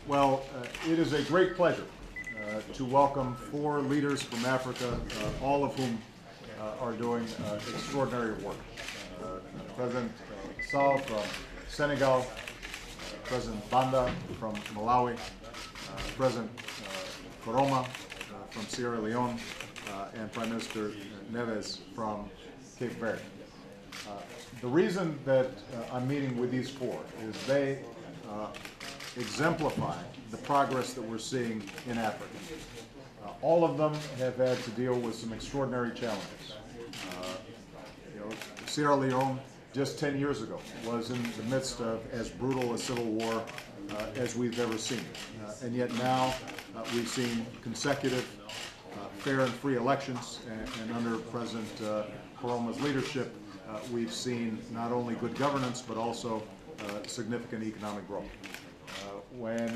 Well, it is a great pleasure to welcome 4 leaders from Africa, all of whom are doing extraordinary work. President Sall from Senegal, President Banda from Malawi, President Koroma from Sierra Leone, and Prime Minister Neves from Cape Verde. The reason that I'm meeting with these 4 is they exemplify the progress that we're seeing in Africa. All of them have had to deal with some extraordinary challenges. Sierra Leone, just 10 years ago, was in the midst of as brutal a civil war as we've ever seen. And yet now we've seen consecutive fair and free elections, and under President Koroma's leadership, we've seen not only good governance, but also significant economic growth. When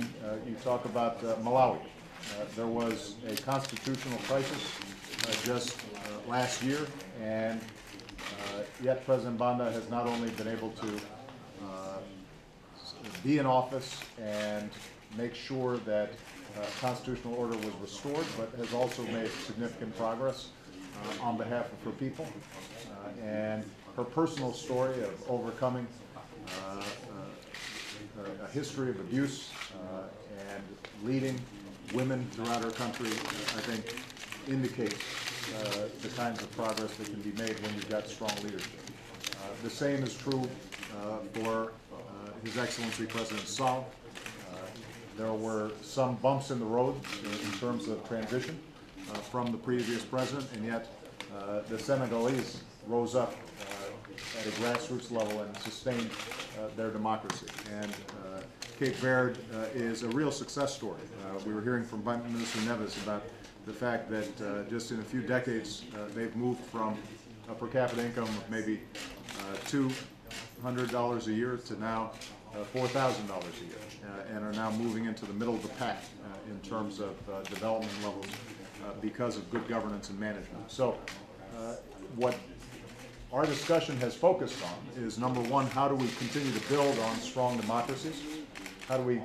you talk about Malawi, there was a constitutional crisis just last year, and yet President Banda has not only been able to be in office and make sure that constitutional order was restored, but has also made significant progress on behalf of her people. And her personal story of overcoming a history of abuse and leading women throughout her country, I think, indicates the kinds of progress that can be made when you've got strong leadership. The same is true for His Excellency President Sall. There were some bumps in the road in terms of transition from the previous president, and yet the Senegalese rose up at a grassroots level and sustained their democracy. And Cape Verde is a real success story. We were hearing from Prime Minister Neves about the fact that just in a few decades they've moved from a per capita income of maybe $200 a year to now $4,000 a year, and are now moving into the middle of the pack in terms of development levels because of good governance and management. So what our discussion has focused on is, number one, how do we continue to build on strong democracies? How do we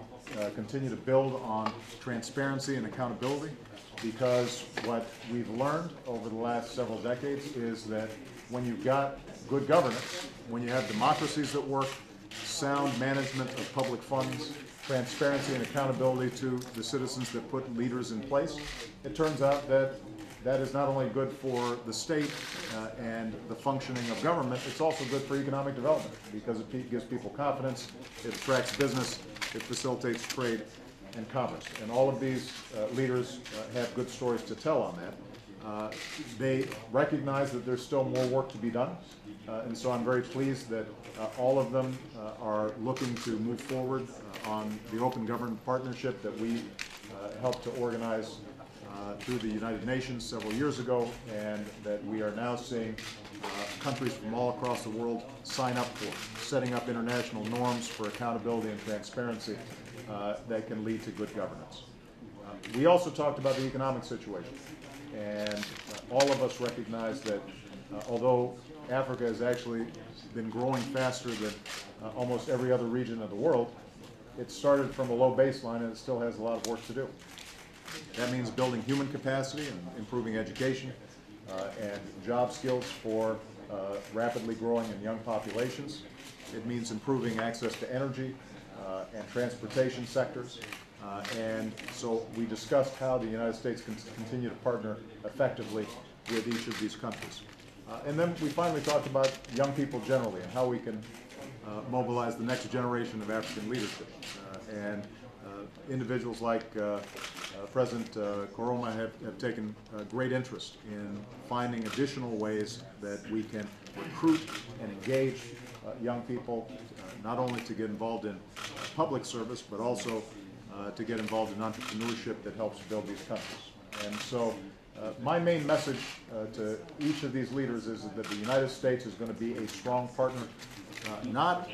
continue to build on transparency and accountability? Because what we've learned over the last several decades is that when you've got good governance, when you have democracies that work, sound management of public funds, transparency and accountability to the citizens that put leaders in place, it turns out that that is not only good for the state and the functioning of government, it's also good for economic development because it gives people confidence, it attracts business, it facilitates trade and commerce. And all of these leaders have good stories to tell on that. They recognize that there's still more work to be done, and so I'm very pleased that all of them are looking to move forward on the open government partnership that we helped to organize through the United Nations several years ago, and that we are now seeing countries from all across the world sign up for, setting up international norms for accountability and transparency that can lead to good governance. We also talked about the economic situation, and all of us recognize that although Africa has actually been growing faster than almost every other region of the world, it started from a low baseline and it still has a lot of work to do. That means building human capacity and improving education and job skills for rapidly growing and young populations. It means improving access to energy and transportation sectors. And so we discussed how the United States can continue to partner effectively with each of these countries. And then we finally talked about young people generally and how we can mobilize the next generation of African leadership. And individuals like President Koroma have taken great interest in finding additional ways that we can recruit and engage young people, not only to get involved in public service, but also to get involved in entrepreneurship that helps build these countries. And so my main message to each of these leaders is that the United States is going to be a strong partner, not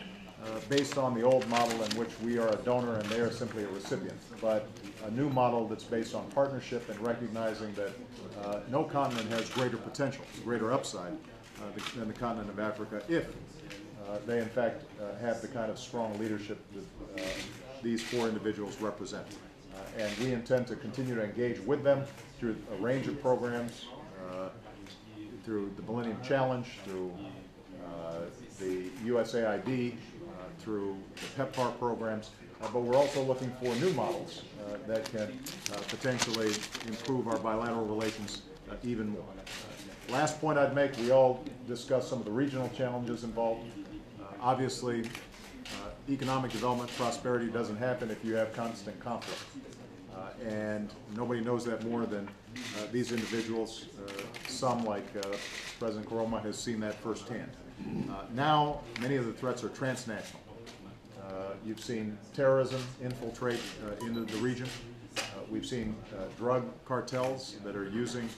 based on the old model in which we are a donor and they are simply a recipient, but a new model that's based on partnership and recognizing that no continent has greater potential, greater upside than the continent of Africa if they in fact have the kind of strong leadership that these 4 individuals represent. And we intend to continue to engage with them through a range of programs, through the Millennium Challenge, through the USAID, through the PEPFAR programs, but we're also looking for new models that can potentially improve our bilateral relations even more. Last point I'd make, we all discussed some of the regional challenges involved. Obviously, economic development, prosperity doesn't happen if you have constant conflict. And nobody knows that more than these individuals. Some, like President Koroma, has seen that firsthand. Now, many of the threats are transnational. You've seen terrorism infiltrate into the region. We've seen drug cartels that are using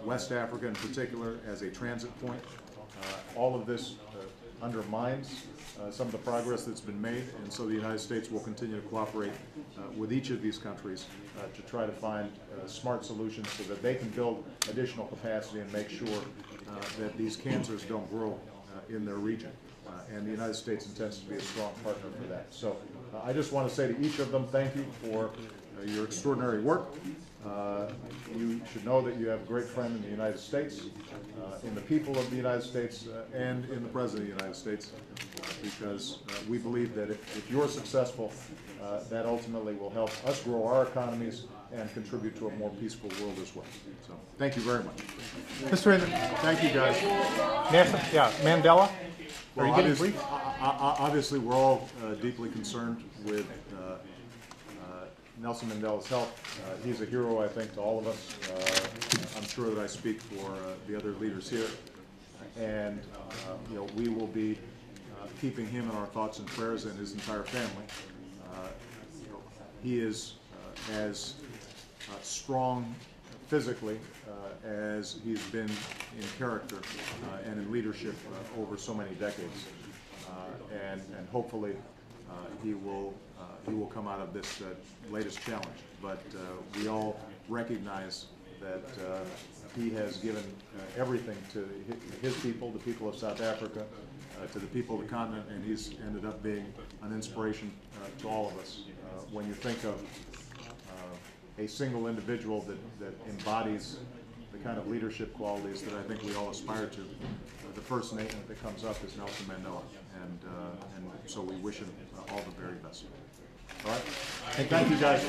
West Africa in particular as a transit point. All of this undermines some of the progress that's been made, and so the United States will continue to cooperate with each of these countries to try to find smart solutions so that they can build additional capacity and make sure that these cancers don't grow in their region. And the United States intends to be a strong partner for that. So I just want to say to each of them, thank you for your extraordinary work. You should know that you have a great friend in the United States, in the people of the United States, and in the President of the United States, because we believe that if you're successful, that ultimately will help us grow our economies and contribute to a more peaceful world as well. So, thank you very much. Mr. Ernest. Thank you, guys. Yeah, Mandela. Well, obviously, we're all deeply concerned with Nelson Mandela's health. He's a hero, I think, to all of us. I'm sure that I speak for the other leaders here. And we will be keeping him in our thoughts and prayers, and his entire family. He is as strong physically as he's been in character and in leadership over so many decades. And hopefully he will come out of this latest challenge. But we all recognize that he has given everything to his people, the people of South Africa, to the people of the continent, and he's ended up being an inspiration to all of us. When you think of a single individual that embodies the kind of leadership qualities that I think we all aspire to, the first name that comes up is Nelson Mandela, and so we wish him all the very best. All right? Thank you, guys.